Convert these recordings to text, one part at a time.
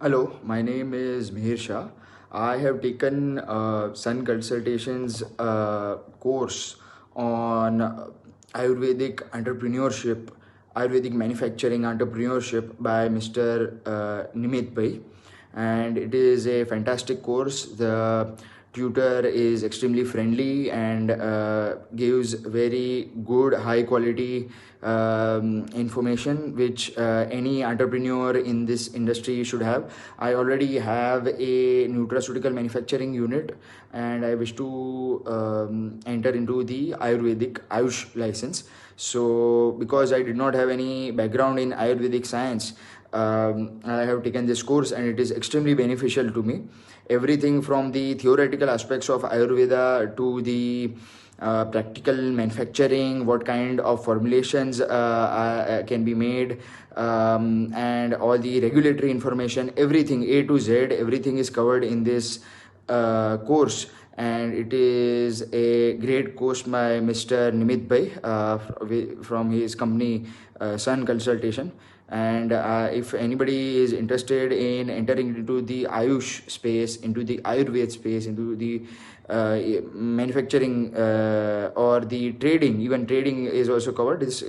Hello, my name is Mihir Shah. I have taken Sun Consultation's course on Ayurvedic entrepreneurship, Ayurvedic manufacturing entrepreneurship by Mr. Nimit Bhai, and it is a fantastic course. The tutor is extremely friendly and gives very good high quality information which any entrepreneur in this industry should have. I already have a nutraceutical manufacturing unit and I wish to enter into the Ayurvedic Ayush license. So because I did not have any background in Ayurvedic science, I have taken this course and it is extremely beneficial to me. Everything from the theoretical aspects of Ayurveda to the practical manufacturing, what kind of formulations can be made, and all the regulatory information, everything A to Z, everything is covered in this course. And it is a great course by Mr. Nimit Bhai from his company Sun Consultation. And if anybody is interested in entering into the Ayush space, into the Ayurveda space, into the manufacturing or the trading, even trading is also covered. This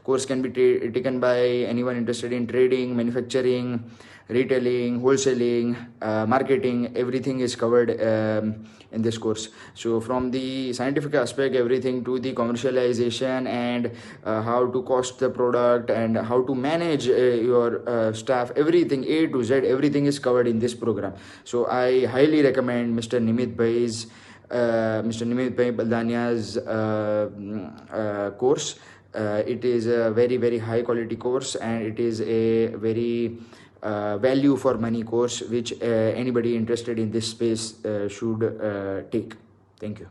course can be taken by anyone interested in trading, manufacturing, retailing, wholesaling, marketing. Everything is covered in this course. So from the scientific aspect, everything to the commercialization and how to cost the product and how to manage your staff, everything A to Z, everything is covered in this program. So I highly recommend Mr. Nimit Bhai Baldania's course. It is a very, very high quality course and it is a very value for money course which anybody interested in this space should take. Thank you.